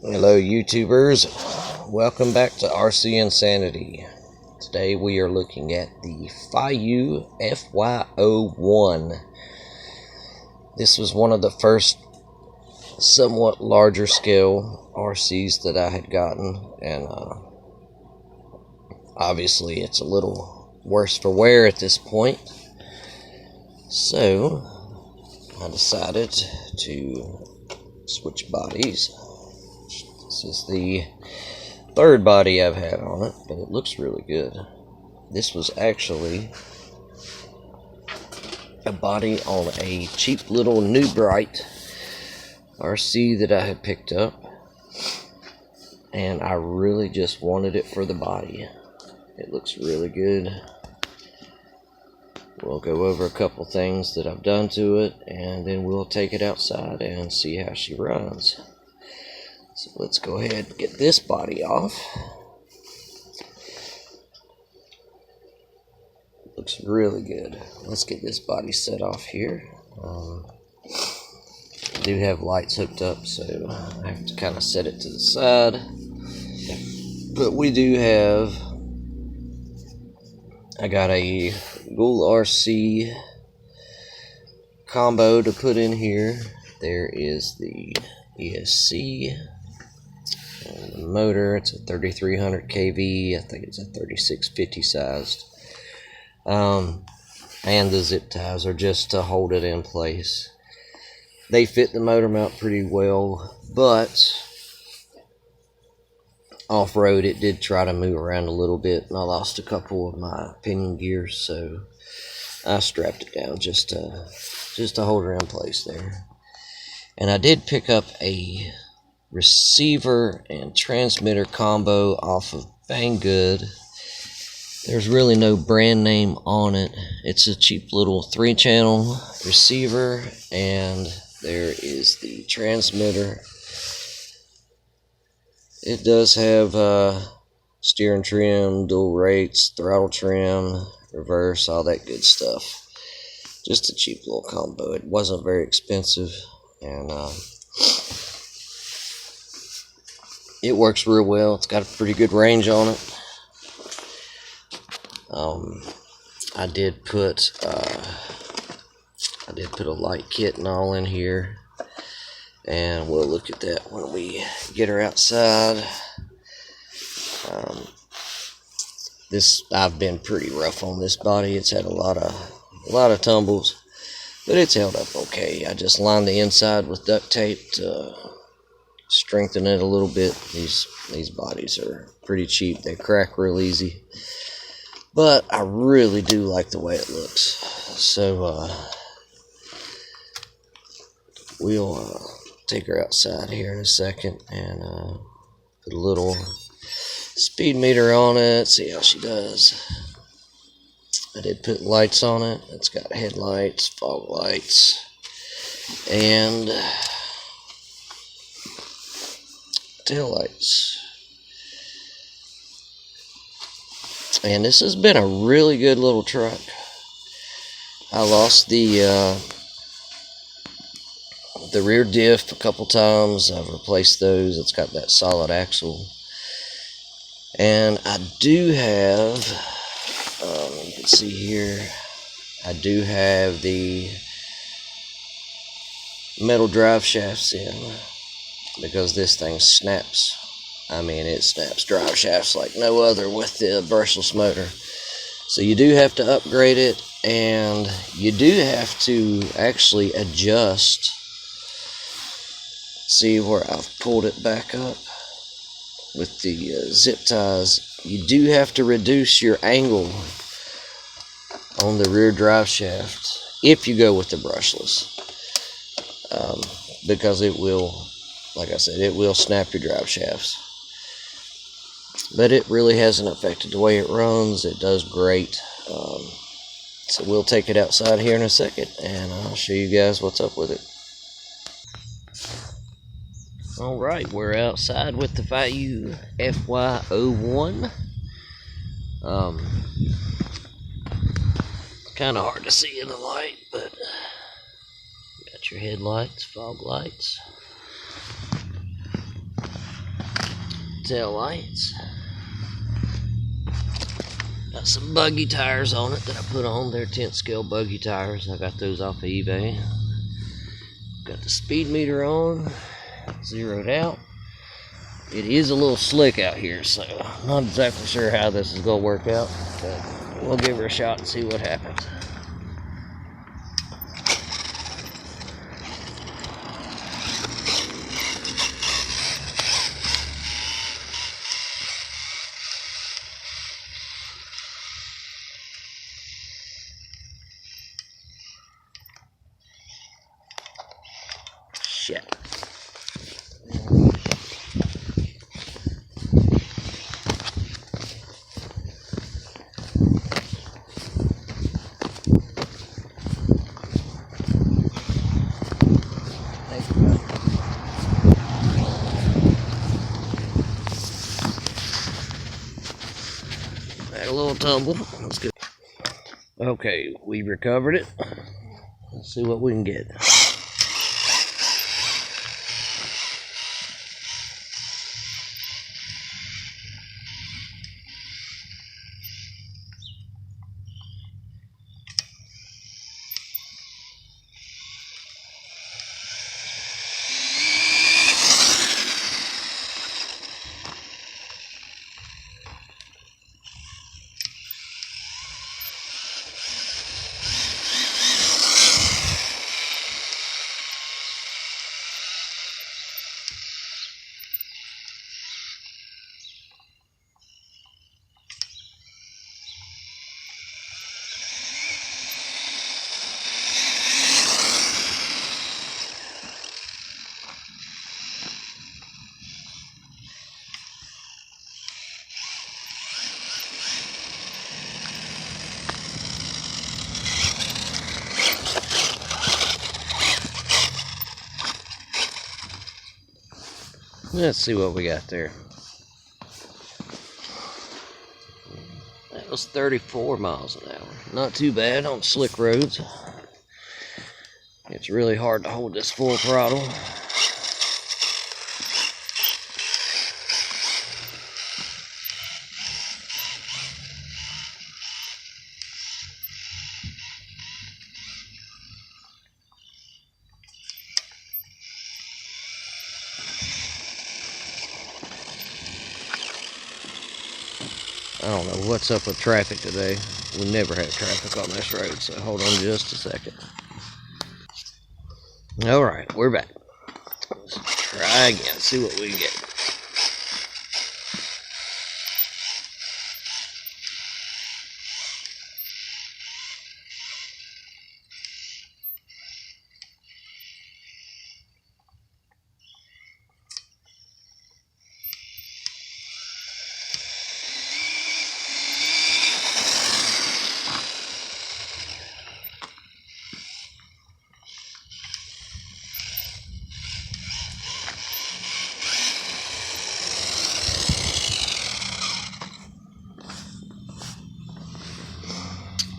Hello YouTubers, welcome back to RC Insanity. Today we are looking at the feiyue fy01. This was one of the first somewhat larger scale RCs that I had gotten, and obviously it's a little worse for wear at this point. So I decided to switch bodies. This is the third body I've had on it, but it looks really good. This was actually a body on a cheap little New Bright RC that I had picked up, and I really just wanted it for the body. It looks really good. We'll go over a couple things that I've done to it, and then we'll take it outside and see how she runs. So let's go ahead and get this body off. Looks really good. Let's get this body set off here. I do have lights hooked up, so I have to kind of set it to the side. But we do have, I got a Ghoul RC combo to put in here. There is the ESC. And the motor, it's a 3300 kV, I think it's a 3650 sized. And the zip ties are just to hold it in place. They fit the motor mount pretty well, but off-road it did try to move around a little bit, and I lost a couple of my pinion gears, so I strapped it down just to hold her in place there. And I did pick up a receiver and transmitter combo off of Banggood. There's really no brand name on it. It's a cheap little 3-channel receiver, and there is the transmitter. It does have steering trim, dual rates, throttle trim, reverse, all that good stuff. Just a cheap little combo. It wasn't very expensive, and it works real well. It's got a pretty good range on it. I did put a light kit and all in here, and we'll look at that when we get her outside. I've been pretty rough on this body. It's had a lot of tumbles, but it's held up okay. I just lined the inside with duct tape to strengthen it a little bit. These bodies are pretty cheap. They crack real easy, but I really do like the way it looks. So we'll take her outside here in a second and put a little speed meter on it, see how she does. I did put lights on it. It's got headlights, fog lights, and tail lights. And this has been a really good little truck. I lost the rear diff a couple times. I've replaced those. It's got that solid axle. And I do have, you can see here, I do have the metal drive shafts in, because this thing snaps. I mean, it snaps drive shafts like no other with the brushless motor. So you do have to upgrade it, and you do have to actually adjust. See where I've pulled it back up with the zip ties. You do have to reduce your angle on the rear drive shaft if you go with the brushless, because it will, like I said, it will snap your drive shafts. But it really hasn't affected the way it runs. It does great. So we'll take it outside here in a second, and I'll show you guys what's up with it. Alright, we're outside with the feiyue fy01. Kind of hard to see in the light, but got your headlights, fog lights. tail lights. Got some buggy tires on it that I put on. They're 10th scale buggy tires. I got those off of eBay. Got the speed meter on, zeroed out. It is a little slick out here, so I'm not exactly sure how this is going to work out, but we'll give her a shot and see what happens. Shit. Had a little tumble. That's good. Okay, we recovered it. Let's see what we can get. Let's see what we got there. That was 34 miles an hour. Not too bad on slick roads. It's really hard to hold this full throttle. I don't know what's up with traffic today. We never have traffic on this road, so hold on just a second. Alright, we're back. Let's try again, see what we get.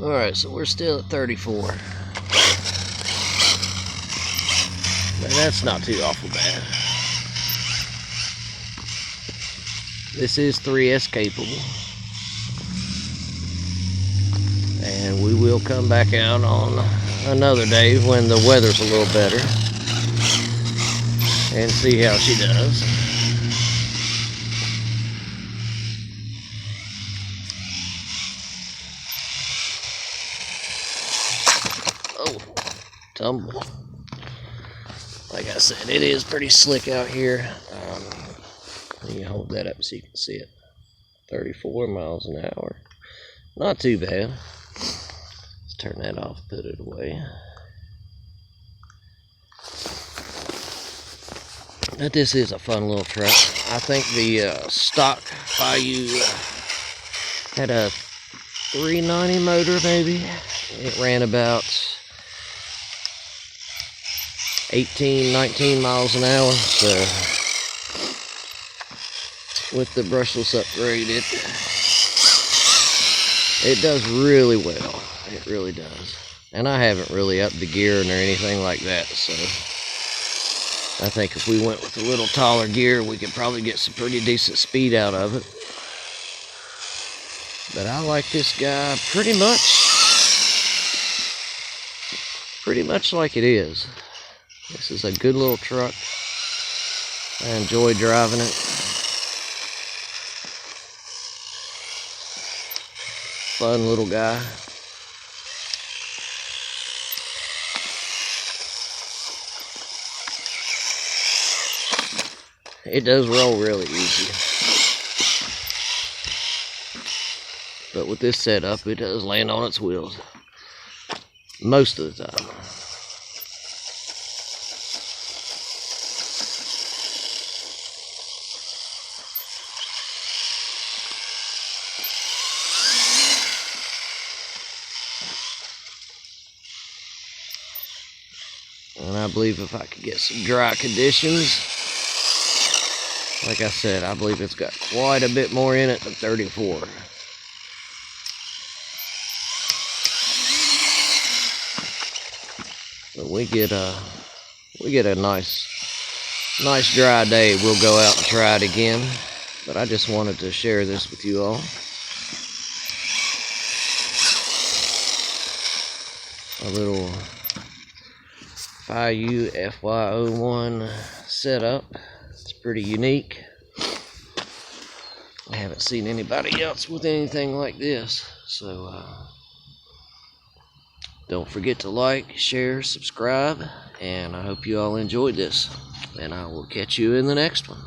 Alright, so we're still at 34. But that's not too awful bad. This is 3S capable. And we will come back out on another day when the weather's a little better and see how she does. Oh, tumble. Like I said, it is pretty slick out here. You can hold that up so you can see it. 34 miles an hour. Not too bad. Let's turn that off, put it away. But this is a fun little truck. I think the stock feiyue had a 390 motor maybe. It ran about 18, 19 miles an hour. So with the brushless upgrade, it does really well. It really does. And I haven't really upped the gearing or anything like that, so I think if we went with a little taller gear, we could probably get some pretty decent speed out of it. But I like this guy pretty much like it is. This is a good little truck. I enjoy driving it. Fun little guy. It does roll really easy. But with this setup, it does land on its wheels. Most of the time. And I believe if I could get some dry conditions, like I said, I believe it's got quite a bit more in it than 34. But we get a nice dry day, we'll go out and try it again. But I just wanted to share this with you all. A little feiyue fy01 setup. It's pretty unique. I haven't seen anybody else with anything like this, so don't forget to like, share, subscribe, and I hope you all enjoyed this, and I will catch you in the next one.